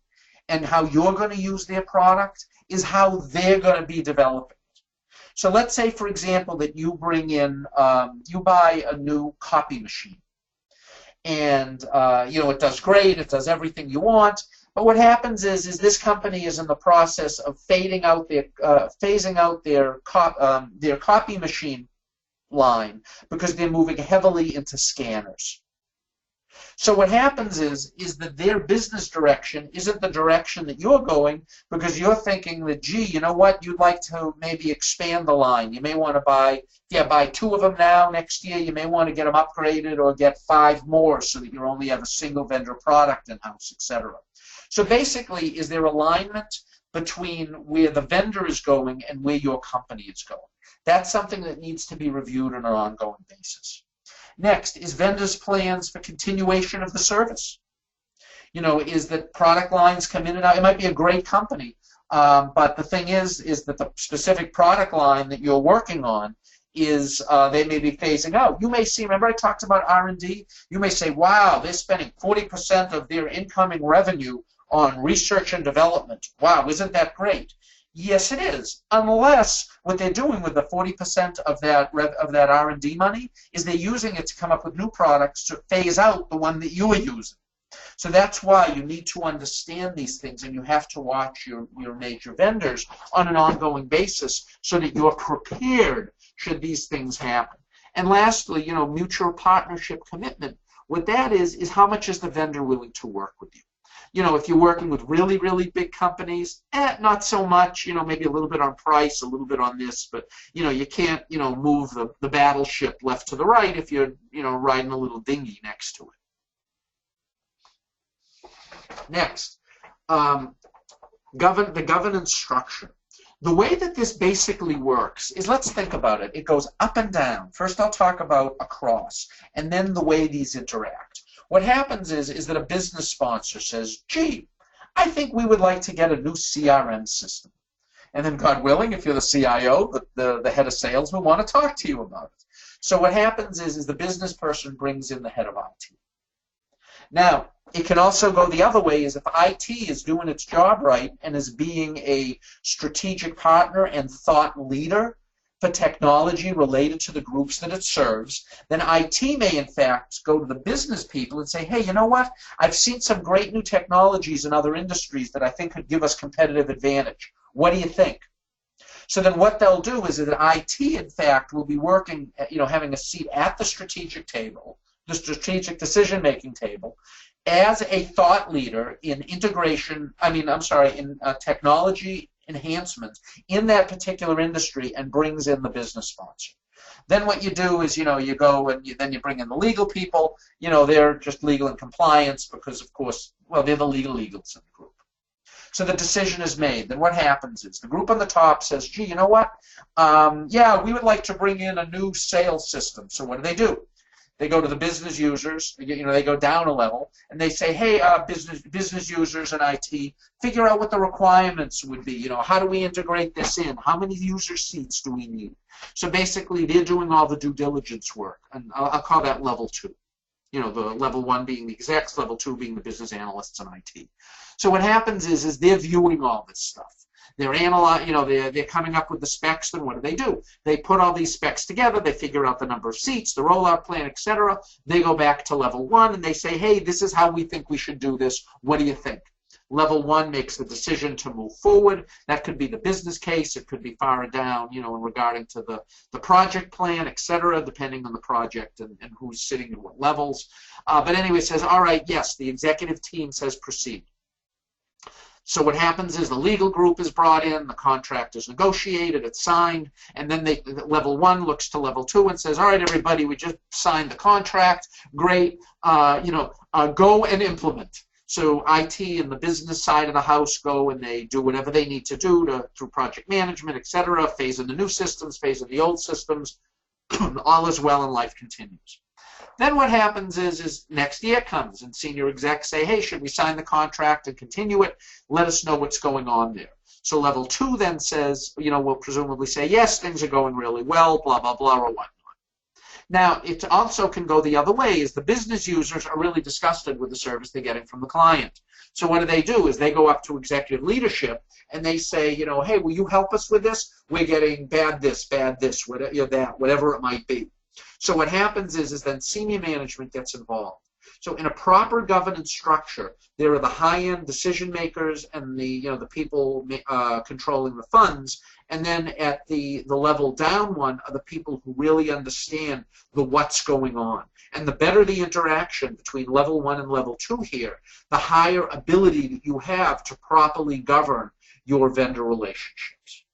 and how you're going to use their product is how they're going to be developing it. So let's say, for example, that you bring in, you buy a new copy machine. And, it does great, it does everything you want, but what happens is this company is in the process of phasing out their copy machine line because they're moving heavily into scanners. So what happens is that their business direction isn't the direction that you're going because you're thinking that, gee, you know what, you'd like to maybe expand the line. You may want to buy 2 of them now. Next year you may want to get them upgraded or get 5 more so that you only have a single vendor product in-house, etc. So basically, is there alignment between where the vendor is going and where your company is going? That's something that needs to be reviewed on an ongoing basis. Next is vendors' plans for continuation of the service. Is that product lines come in and out? It might be a great company, but the thing is that the specific product line that you're working on is they may be phasing out. You may see, remember I talked about R&D? You may say, wow, they're spending 40% of their incoming revenue on research and development. Wow, isn't that great? Yes, it is, unless what they're doing with the 40% of that R&D money is they're using it to come up with new products to phase out the one that you are using. So that's why you need to understand these things, and you have to watch your major vendors on an ongoing basis so that you're prepared should these things happen. And lastly, mutual partnership commitment. What that is how much is the vendor willing to work with you? If you're working with really, really big companies, not so much, maybe a little bit on price, a little bit on this, but, you can't, move the battleship left to the right if you're, riding a little dinghy next to it. Next, the governance structure. The way that this basically works is, let's think about it. It goes up and down. First I'll talk about across, and then the way these interact. What happens is that a business sponsor says, gee, I think we would like to get a new CRM system. And then, God willing, if you're the CIO, the head of sales will want to talk to you about it. So what happens is the business person brings in the head of IT. Now, it can also go the other way, is if IT is doing its job right and is being a strategic partner and thought leader for technology related to the groups that it serves, then IT may in fact go to the business people and say, hey, you know what? I've seen some great new technologies in other industries that I think could give us competitive advantage. What do you think? So then what they'll do is that IT in fact will be working, having a seat at the strategic table, the strategic decision-making table, as a thought leader in in technology enhancement in that particular industry, and brings in the business sponsor. Then what you do is, you go and then you bring in the legal people. They're just legal and compliance because, of course, well, they're the legals in the group. So the decision is made. Then what happens is the group on the top says, gee, you know what? Yeah, we would like to bring in a new sales system. So what do? They go to the business users, they go down a level, and they say, hey, business users and IT, figure out what the requirements would be. How do we integrate this in? How many user seats do we need? So basically, they're doing all the due diligence work, and I'll call that level 2. The level 1 being the execs, level 2 being the business analysts and IT. So what happens is they're viewing all this stuff. They're analyzing, they're coming up with the specs. Then what do? They put all these specs together. They figure out the number of seats, the rollout plan, etc. They go back to level 1 and they say, hey, this is how we think we should do this. What do you think? Level 1 makes the decision to move forward. That could be the business case. It could be far down, in regarding to the project plan, etc., depending on the project and who's sitting at what levels. But anyway, it says, all right, yes, the executive team says proceed. So what happens is the legal group is brought in, the contract is negotiated, it's signed, and then level 1 looks to level 2 and says, all right, everybody, we just signed the contract. Great. Go and implement. So IT and the business side of the house go and they do whatever they need to do through project management, etc., phase in the new systems, phase in the old systems. All is well and life continues. Then what happens is next year comes and senior execs say, hey, should we sign the contract and continue it? Let us know what's going on there. So level 2 then says, will presumably say, yes, things are going really well, blah, blah, blah, or what. Now, it also can go the other way, is the business users are really disgusted with the service they're getting from the client. So what do? Is they go up to executive leadership and they say, hey, will you help us with this? We're getting bad this, whatever it might be. So what happens is then senior management gets involved. So in a proper governance structure, there are the high-end decision makers and the people controlling the funds, and then at the level down one are the people who really understand the what's going on. And the better the interaction between level 1 and level 2 here, the higher ability that you have to properly govern your vendor relationships.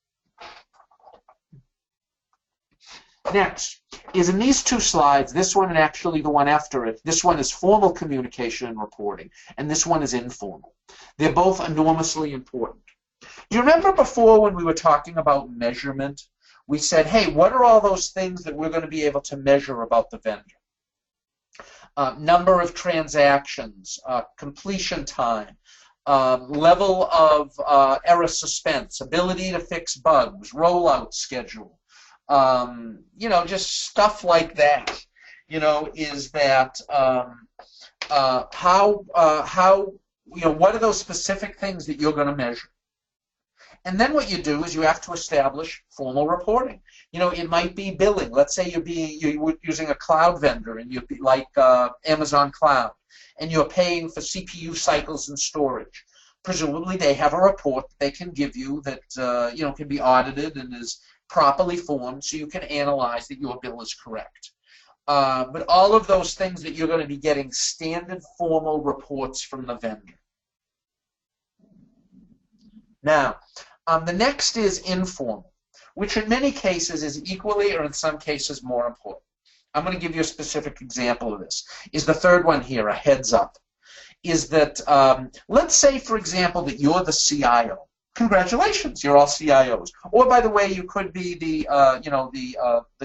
Next is in these 2 slides, this one and actually the one after it, this one is formal communication and reporting, and this one is informal. They're both enormously important. Do you remember before when we were talking about measurement, we said, hey, what are all those things that we're going to be able to measure about the vendor? Number of transactions, completion time, level of error suspense, ability to fix bugs, rollout schedule. Just stuff like that, is that what are those specific things that you're going to measure? And then what you do is you have to establish formal reporting. It might be billing. Let's say you're using a cloud vendor and you'd be like Amazon Cloud, and you're paying for CPU cycles and storage. Presumably they have a report that they can give you that can be audited and is properly formed so you can analyze that your bill is correct. But all of those things that you're going to be getting standard formal reports from the vendor. Now, the next is informal, which in many cases is equally or in some cases more important. I'm going to give you a specific example of this. Is the third one here, a heads up. Is that, let's say, for example, that you're the CIO. Congratulations, you're all CIOs. Or, by the way, you could be the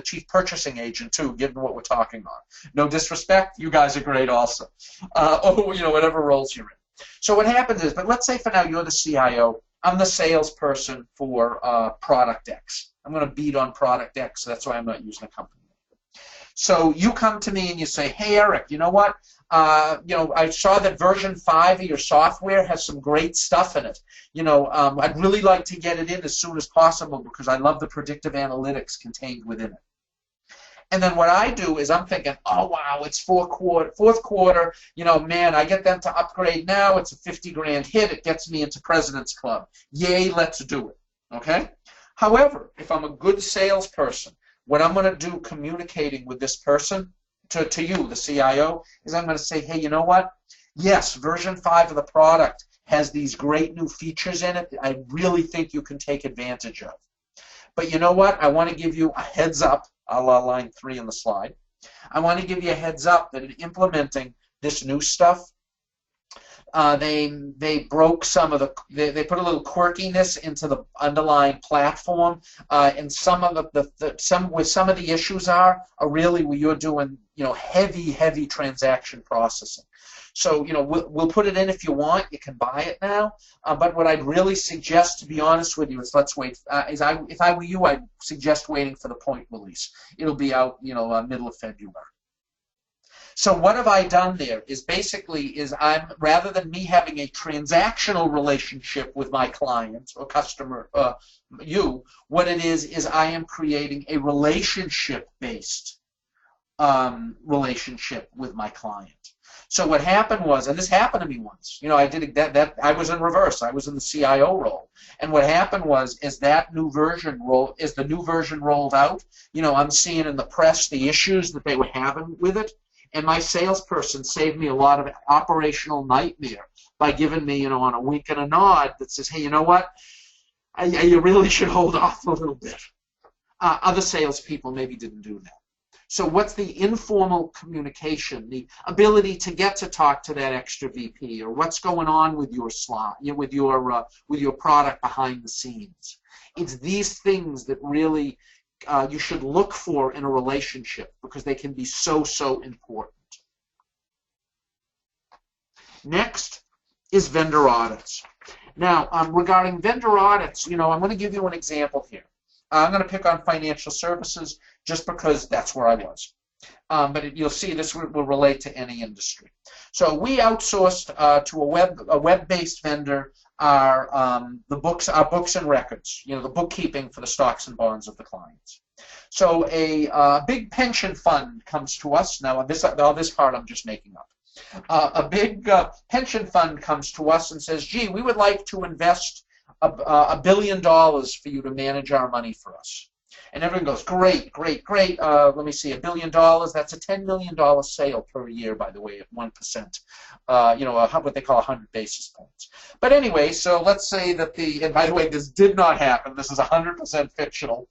chief purchasing agent too, given what we're talking on. No disrespect, you guys are great also. Or whatever roles you're in. So what happens is, but let's say for now you're the CIO. I'm the salesperson for product X. I'm going to beat on product X, so that's why I'm not using a company. So you come to me and you say, hey, Eric, you know what? I saw that version 5 of your software has some great stuff in it. I'd really like to get it in as soon as possible because I love the predictive analytics contained within it. And then what I do is I'm thinking, oh, wow, it's fourth quarter. Man, I get them to upgrade now. It's a 50 grand hit. It gets me into President's Club. Yay, let's do it. Okay? However, if I'm a good salesperson, what I'm going to do communicating with this person, to you, the CIO, is I'm going to say, hey, you know what? Yes, version 5 of the product has these great new features in it that I really think you can take advantage of. But you know what? I want to give you a heads up, a la line 3 in the slide. I want to give you a heads up that in implementing this new stuff, they broke some of they put a little quirkiness into the underlying platform, and some of some of the issues are really where you're doing heavy transaction processing. So we'll put it in if you want. You can buy it now. But what I'd really suggest, to be honest with you, is let's wait. If I were you, I'd suggest waiting for the point release. It'll be out middle of February. So what have I done there is basically I'm, rather than me having a transactional relationship with my client or customer, what it is I am creating a relationship-based relationship with my client. So what happened was, and this happened to me once, I did that I was in reverse. I was in the CIO role. And what happened was, as the new version rolled out, I'm seeing in the press the issues that they were having with it. And my salesperson saved me a lot of operational nightmare by giving me, on a wink and a nod that says, hey, you know what? You really should hold off a little bit. Other salespeople maybe didn't do that. So what's the informal communication, the ability to get to talk to that extra VP, or what's going on with your slot, with your product behind the scenes? It's these things that really you should look for in a relationship, because they can be so important. Next is vendor audits. Now, regarding vendor audits, I'm going to give you an example here. I'm going to pick on financial services just because that's where I was. But you'll see this will relate to any industry. So we outsourced to a web-based vendor our books and records, the bookkeeping for the stocks and bonds of the clients. So a big pension fund comes to us. Now this part I'm just making up. A big pension fund comes to us and says, gee, we would like to invest $1 billion for you to manage our money for us. And everyone goes, great. Let me see, $1 billion, that's a $10 million sale per year, by the way, at 1%. What they call 100 basis points. But anyway, so let's say that and by the way, this did not happen, this is 100% fictional,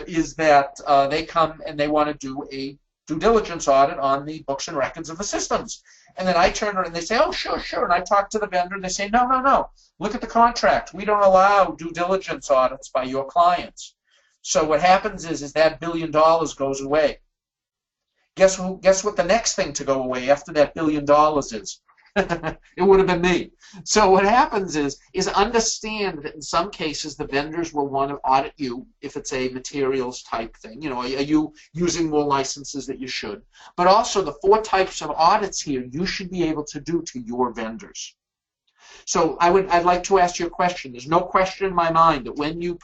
is that they come and they want to do a due diligence audit on the books and records of the systems. And then I turn around and they say, oh, sure. And I talk to the vendor and they say, no. Look at the contract. We don't allow due diligence audits by your clients. So what happens is that $1 billion goes away. Guess what the next thing to go away after that $1 billion is? It would have been me. So what happens is understand that in some cases the vendors will want to audit you if it's a materials type thing. Are you using more licenses that you should? But also the 4 types of audits here you should be able to do to your vendors. So I'd like to ask you a question. There's no question in my mind that when you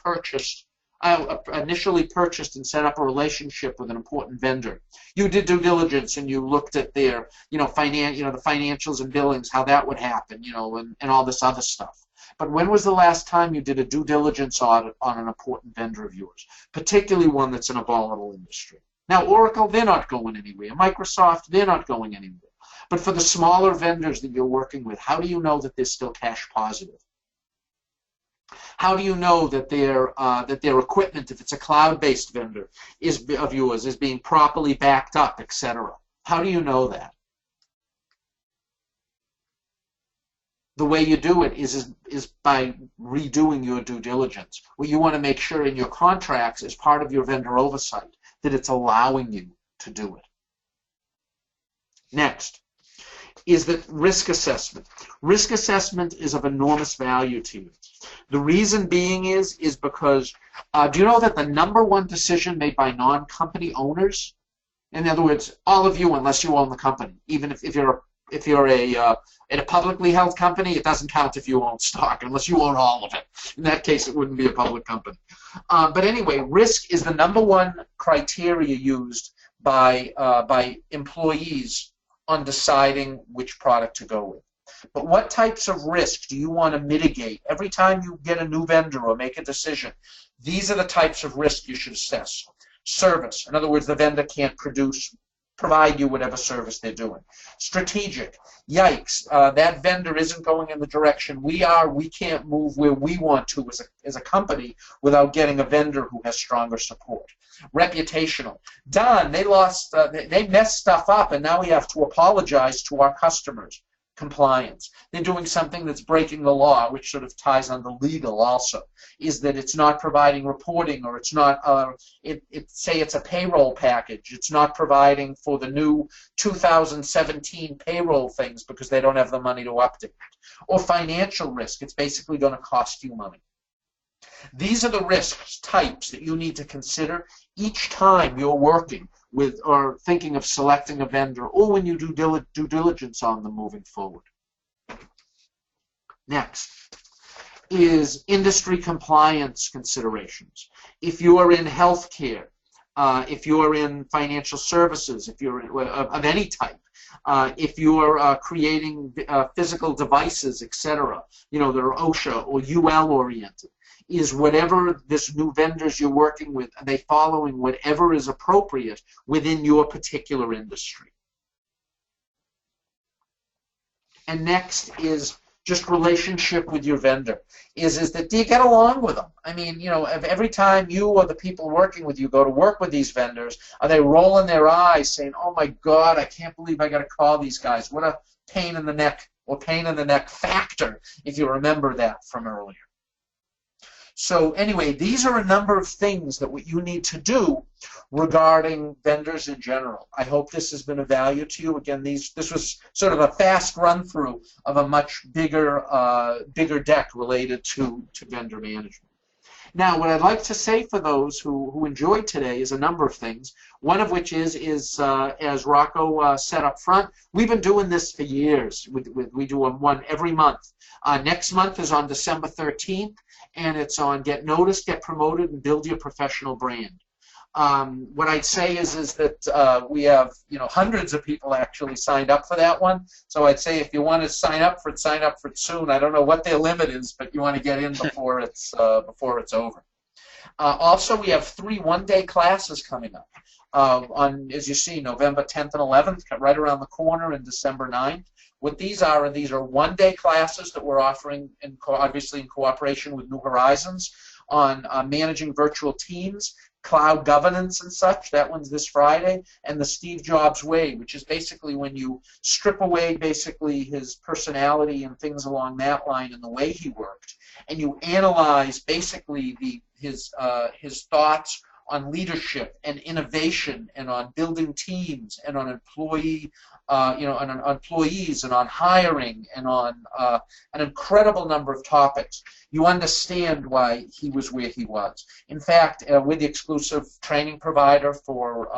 initially purchased and set up a relationship with an important vendor, you did due diligence and you looked at their, the financials and billings, how that would happen, and all this other stuff. But when was the last time you did a due diligence audit on an important vendor of yours, particularly one that's in a volatile industry? Now, Oracle, they're not going anywhere. Microsoft, they're not going anywhere. But for the smaller vendors that you're working with, how do you know that they're still cash positive? How do you know that their equipment, if it's a cloud-based vendor, of yours, is being properly backed up, etc.? How do you know that? The way you do it is by redoing your due diligence. What you want to make sure in your contracts as part of your vendor oversight that it's allowing you to do it. Next is the risk assessment. Risk assessment is of enormous value to you. The reason being is because, do you know that the #1 decision made by non-company owners, in other words, all of you unless you own the company, even if you're in a publicly held company, it doesn't count if you own stock, unless you own all of it. In that case, it wouldn't be a public company. But anyway, risk is the #1 criteria used by employees on deciding which product to go with. But what types of risk do you want to mitigate every time you get a new vendor or make a decision? These are the types of risk you should assess. Service, in other words, the vendor can't provide you whatever service they're doing. Strategic, yikes, that vendor isn't going in the direction we are. We can't move where we want to as a company without getting a vendor who has stronger support. Reputational, done, they messed stuff up and now we have to apologize to our customers. Compliance, they're doing something that's breaking the law, which sort of ties on the legal also, is that it's not providing reporting, or it's not, say it's a payroll package, it's not providing for the new 2017 payroll things because they don't have the money to update. Or financial risk, it's basically going to cost you money. These are the risk types that you need to consider each time you're working with or thinking of selecting a vendor, or when you do due diligence on them moving forward. Next is industry compliance considerations. If you are in healthcare, if you're in financial services, if you're of any type, if you're creating physical devices, etc., that are OSHA or UL oriented, is whatever this new vendors you're working with, are they following whatever is appropriate within your particular industry? And next is just relationship with your vendor. Is that do you get along with them? I mean, if every time you or the people working with you go to work with these vendors, are they rolling their eyes saying, "Oh my God, I can't believe I got to call these guys. What a pain in the neck," or pain in the neck factor, if you remember that from earlier. So anyway, these are a number of things that what you need to do regarding vendors in general. I hope this has been of value to you. Again, this was sort of a fast run through of a much bigger deck related to vendor management. Now, what I'd like to say for those who enjoyed today is a number of things. One of which is as Rocco said up front, we've been doing this for years. We do one every month. Next month is on December 13th, and it's on Get Noticed, Get Promoted, and Build Your Professional Brand. What I'd say is that we have hundreds of people actually signed up for that one. So I'd say if you want to sign up for it soon. I don't know what their limit is, but you want to get in before it's over. Also, we have 3 one-day classes coming up on, as you see, November 10th and 11th, right around the corner, and December 9th. What these are one-day classes that we're offering, obviously in cooperation with New Horizons, on managing virtual teams, cloud governance and such. That one's this Friday. And the Steve Jobs Way, which is basically when you strip away basically his personality and things along that line and the way he worked, and you analyze basically his thoughts on leadership and innovation and on building teams and on employees and on hiring and on an incredible number of topics. You understand why he was where he was. In fact, we're the exclusive training provider for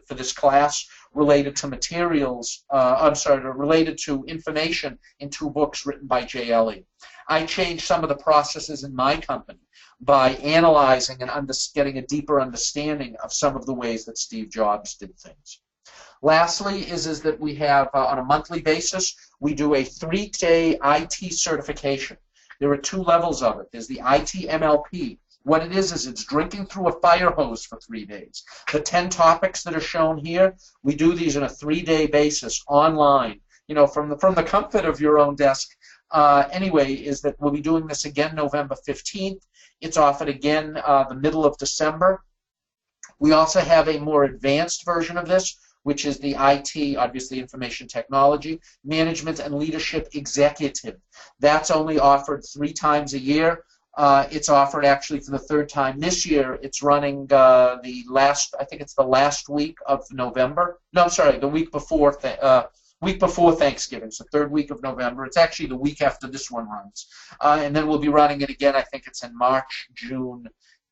this class related to materials. Related to information in 2 books written by Jay Elliott. I changed some of the processes in my company by analyzing and getting a deeper understanding of some of the ways that Steve Jobs did things. Lastly is that we have, on a monthly basis, we do a 3-day IT certification. There are 2 levels of it. There's the ITMLP. What it is it's drinking through a fire hose for 3 days. The 10 topics that are shown here, we do these on a 3-day basis online, from the comfort of your own desk. Anyway, is that we'll be doing this again November 15th. It's offered again the middle of December. We also have a more advanced version of this, which is the IT, obviously Information Technology, Management and Leadership Executive. That's only offered 3 times a year. It's offered actually for the 3rd time this year. It's running I think it's the last week of November. No, I'm sorry, the week before Thanksgiving, so 3rd week of November. It's actually the week after this one runs. And then we'll be running it again, I think it's in March, June,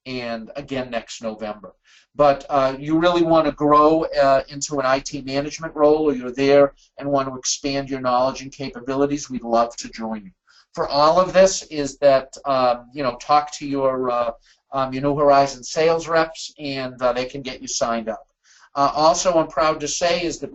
and again next November. But you really want to grow into an IT management role, or you're there and want to expand your knowledge and capabilities, we'd love to join you. For all of this is that, talk to your New Horizons sales reps, and they can get you signed up. Also, I'm proud to say is that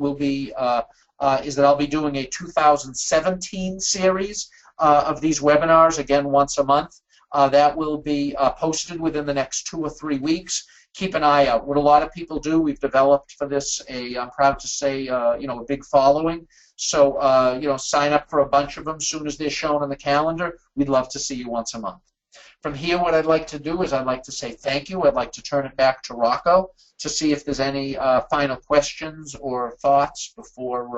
I'll be doing a 2017 series of these webinars, again, once a month. That will be posted within the next 2 or 3 weeks. Keep an eye out. What a lot of people do, we've developed for this I'm proud to say, a big following. So, sign up for a bunch of them as soon as they're shown on the calendar. We'd love to see you once a month. From here, what I'd like to do is I'd like to say thank you. I'd like to turn it back to Rocco to see if there's any final questions or thoughts before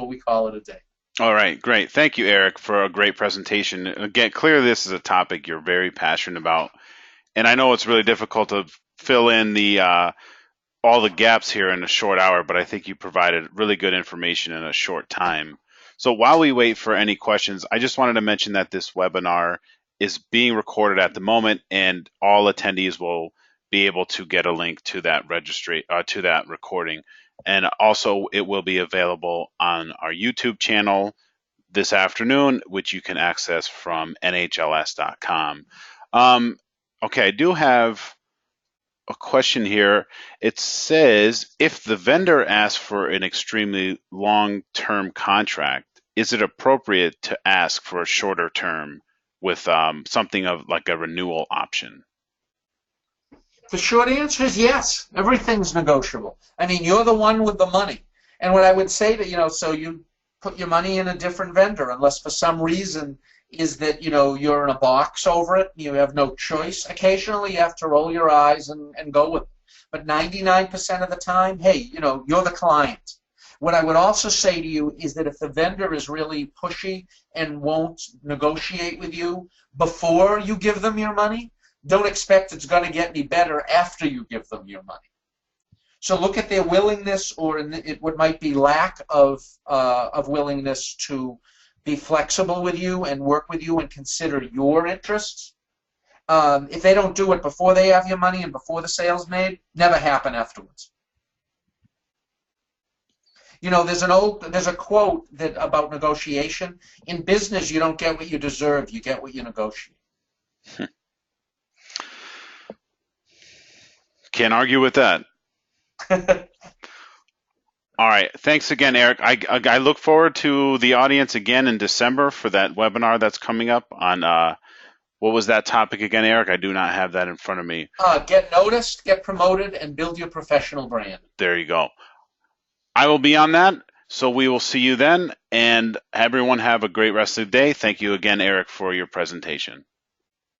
we call it a day. All right, great. Thank you, Eric, for a great presentation. Again, clearly this is a topic you're very passionate about, and I know it's really difficult to fill in all the gaps here in a short hour, but I think you provided really good information in a short time. So while we wait for any questions, I just wanted to mention that this webinar is being recorded at the moment, and all attendees will be able to get a link to that registry to that recording. And also, it will be available on our YouTube channel this afternoon, which you can access from nhls.com. Okay, I do have a question here. It says if the vendor asks for an extremely long-term contract, is it appropriate to ask for a shorter term with something of like a renewal option? The short answer is yes. Everything's negotiable. I mean, you're the one with the money. And what I would say to, so you put your money in a different vendor unless for some reason is that, you're in a box over it, you have no choice. Occasionally you have to roll your eyes and go with it. But 99% of the time, hey, you're the client. What I would also say to you is that if the vendor is really pushy and won't negotiate with you before you give them your money, don't expect it's going to get any better after you give them your money. So look at their willingness, or what might be lack of willingness to be flexible with you and work with you and consider your interests. If they don't do it before they have your money and before the sale's made, never happen afterwards. There's a quote about negotiation. In business, you don't get what you deserve; you get what you negotiate. Can't argue with that. All right. Thanks again, Eric. I look forward to the audience again in December for that webinar that's coming up on what was that topic again, Eric? I do not have that in front of me. Get noticed, get promoted, and build your professional brand. There you go. I will be on that. So we will see you then. And everyone have a great rest of the day. Thank you again, Eric, for your presentation.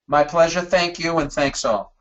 My pleasure. Thank you, and thanks all.